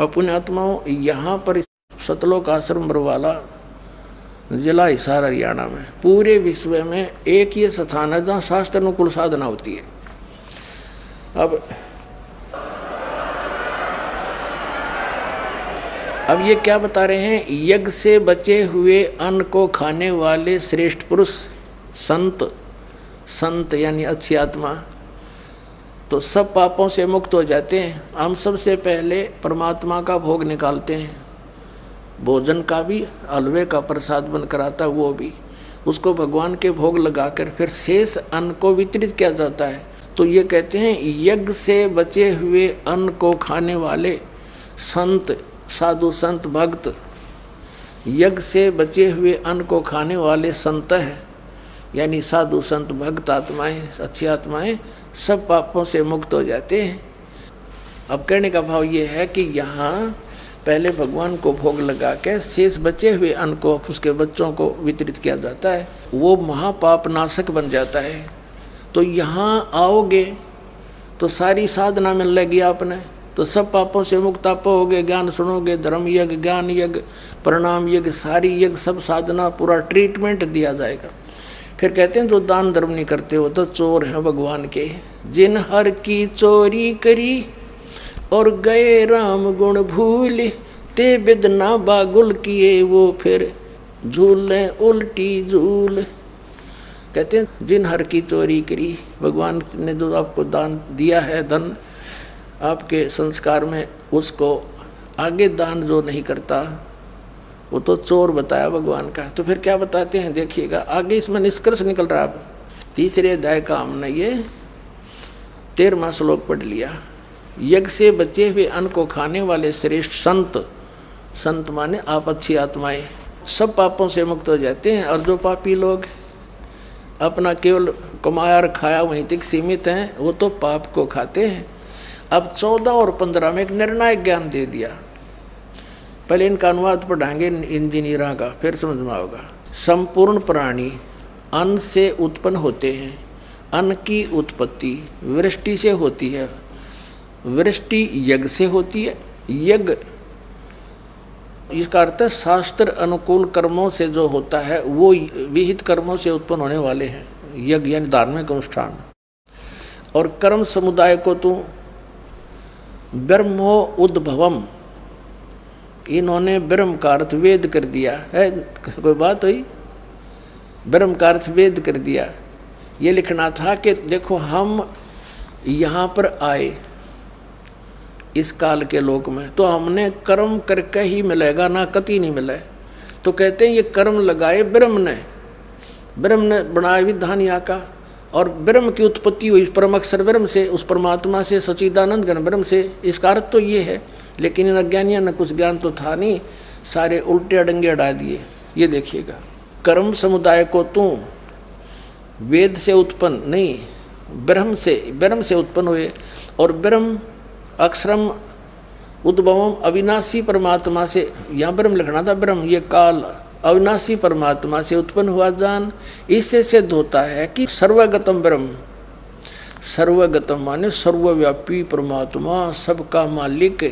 अपने आत्माओं यहाँ पर सतलोक आश्रम बरवाला जिला हिसार हरियाणा में पूरे विश्व में एक ये स्थान है जहाँ शास्त्र अनुकूल साधना होती है। अब ये क्या बता रहे हैं, यज्ञ से बचे हुए अन्न को खाने वाले श्रेष्ठ पुरुष संत यानी अच्छी आत्मा तो सब पापों से मुक्त हो जाते हैं। हम सबसे पहले परमात्मा का भोग निकालते हैं, भोजन का भी, हलवे का प्रसाद बनकर आता वो भी, उसको भगवान के भोग लगाकर फिर शेष अन्न को वितरित किया जाता है। तो ये कहते हैं यज्ञ से बचे हुए अन्न को खाने वाले संत, साधु संत भक्त, यज्ञ से बचे हुए अन्न को खाने वाले संत है यानी साधु संत भक्त आत्माएं, अच्छी आत्माएं सब पापों से मुक्त हो जाते हैं। अब कहने का भाव ये है कि यहाँ पहले भगवान को भोग लगा के शेष बचे हुए अन्न को उसके बच्चों को वितरित किया जाता है, वो महापाप नाशक बन जाता है। तो यहाँ आओगे तो सारी साधना मिल लेगी आपने, तो सब पापों से मुक्त आप होगे। ज्ञान सुनोगे, धर्म यज्ञ, ज्ञान यज्ञ, प्रणाम यज्ञ, सारी यज्ञ, सब साधना, पूरा ट्रीटमेंट दिया जाएगा। फिर कहते हैं जो दान धर्म नहीं करते हो तो चोर हैं भगवान के। जिन हर की चोरी करी और गए राम गुण भूल, ते बिदना बागुल किए वो फिर झूलें उल्टी झूल। कहते हैं जिन हर की चोरी करी, भगवान ने जो आपको दान दिया है, धन आपके संस्कार में, उसको आगे दान जो नहीं करता वो तो चोर बताया भगवान का। तो फिर क्या बताते हैं देखिएगा, आगे इसमें निष्कर्ष निकल रहा है। तीसरे अध्याय का हमने ये 13वां श्लोक पढ़ लिया। यज्ञ से बचे हुए अन्न को खाने वाले श्रेष्ठ संत माने आप अच्छी आत्माएं सब पापों से मुक्त हो जाते हैं। और जो पापी लोग अपना केवल कमाया और खाया वहीं तक सीमित हैं, वो तो पाप को खाते हैं। अब 14 और 15 में एक निर्णायक ज्ञान दे दिया। पहले इनका अनुवाद पढ़ाएंगे इंजीनियरों का, फिर समझ में आएगा। संपूर्ण प्राणी अन्न से उत्पन्न होते हैं। अन्न की उत्पत्ति वृष्टि से होती है, वृष्टि यज्ञ से होती है। यज्ञ इसका अर्थ है शास्त्र अनुकूल कर्मों से जो होता है वो विहित कर्मों से उत्पन्न होने वाले हैं, यज्ञ यानी धार्मिक अनुष्ठान। और कर्म समुदाय को तो ब्रह्मो उद्भवम, इन्होंने ब्रह्म का अर्थ वेद कर दिया है। कोई बात हुई, ब्रह्म का अर्थ वेद कर दिया। ये लिखना था कि देखो हम यहाँ पर आए इस काल के लोक में, तो हमने कर्म करके ही मिलेगा, ना कति नहीं मिले। तो कहते हैं ये कर्म लगाए ब्रह्म ने बनाया विधान यहाँ का, और ब्रह्म की उत्पत्ति हुई परम अक्षर ब्रह्म से, उस परमात्मा से, सच्चिदानंद घन ब्रह्म से। इसका अर्थ तो ये है, लेकिन इन अज्ञानियों ने कुछ ज्ञान तो था नहीं, सारे उल्टे अडंगे अड़ा दिए। ये देखिएगा, कर्म समुदाय को तू वेद से उत्पन्न नहीं, ब्रह्म से उत्पन्न हुए। और ब्रह्म अक्षरम उद्भवम अविनाशी परमात्मा से, यहाँ ब्रह्म लिखना था, ब्रह्म ये काल अविनाशी परमात्मा से उत्पन्न हुआ जान। इससे सिद्ध होता है कि सर्वगतम ब्रह्म, सर्वगतम माने सर्वव्यापी परमात्मा, सबका मालिक,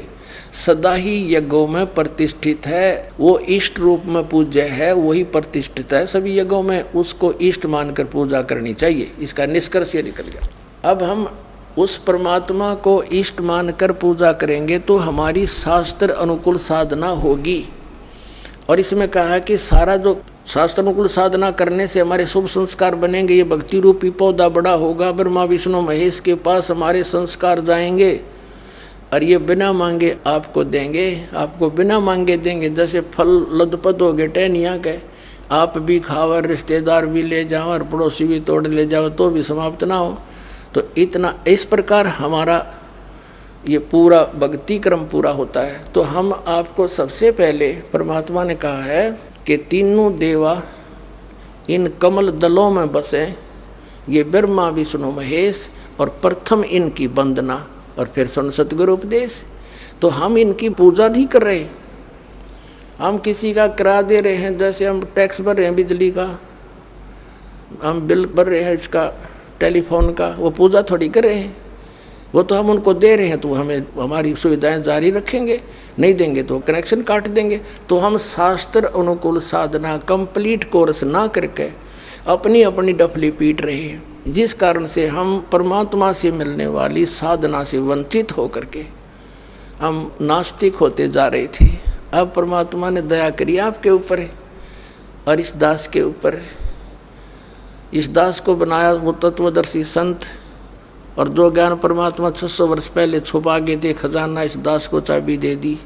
सदा ही यज्ञों में प्रतिष्ठित है। वो इष्ट रूप में पूज्य है, वही प्रतिष्ठित है सभी यज्ञों में, उसको इष्ट मानकर पूजा करनी चाहिए। इसका निष्कर्ष ये निकल गया। अब हम उस परमात्मा को इष्ट मानकर पूजा करेंगे तो हमारी शास्त्र अनुकूल साधना होगी। और इसमें कहा है कि सारा जो शास्त्र अनुकूल साधना करने से हमारे शुभ संस्कार बनेंगे। ये भक्ति रूपी पौधा बड़ा होगा, ब्रह्मा विष्णु महेश के पास हमारे संस्कार जाएंगे, और ये बिना मांगे आपको देंगे, आपको बिना मांगे देंगे। जैसे फल लदपद हो गए टहनिया के, आप भी खाओ, रिश्तेदार भी ले जाओ, और पड़ोसी भी तोड़ ले जाओ तो भी समाप्त ना हो। तो इतना इस प्रकार हमारा ये पूरा भक्ति क्रम पूरा होता है। तो हम आपको सबसे पहले परमात्मा ने कहा है कि तीनों देवा इन कमल दलों में बसे, ये ब्रह्मा विष्णु महेश, और प्रथम इनकी वंदना और फिर सुन सतगुरु उपदेश। तो हम इनकी पूजा नहीं कर रहे, हम किसी का किराया दे रहे हैं, जैसे हम टैक्स भर रहे हैं बिजली का, हम बिल भर रहे हैं इसका टेलीफोन का, वो पूजा थोड़ी कर रहे हैं। वो तो हम उनको दे रहे हैं, तो हमें हमारी सुविधाएं जारी रखेंगे, नहीं देंगे तो कनेक्शन काट देंगे। तो हम शास्त्र अनुकूल साधना कंप्लीट कोर्स ना करके अपनी अपनी डफली पीट रहे हैं, जिस कारण से हम परमात्मा से मिलने वाली साधना से वंचित होकर के हम नास्तिक होते जा रहे थे। अब परमात्मा ने दया करी आपके ऊपर और इस दास के ऊपर। इस दास को बनाया वो तत्वदर्शी संत, और जो ज्ञान परमात्मा 600 वर्ष पहले छुपा के थे खजाना, इस दास को चाबी दे दी।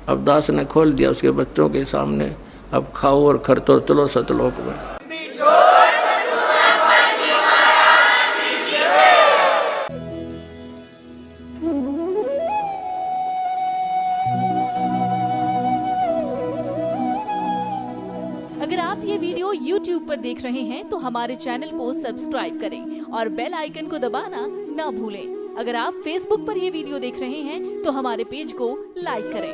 अब दास ने खोल दिया उसके बच्चों के सामने, अब खाओ और खर्चो, चलो सतलोक में। अगर आप ये वीडियो YouTube पर देख रहे हैं तो हमारे चैनल को सब्सक्राइब करें और बेल आइकन को दबाना ना भूलें। अगर आप Facebook पर ये वीडियो देख रहे हैं तो हमारे पेज को लाइक करें।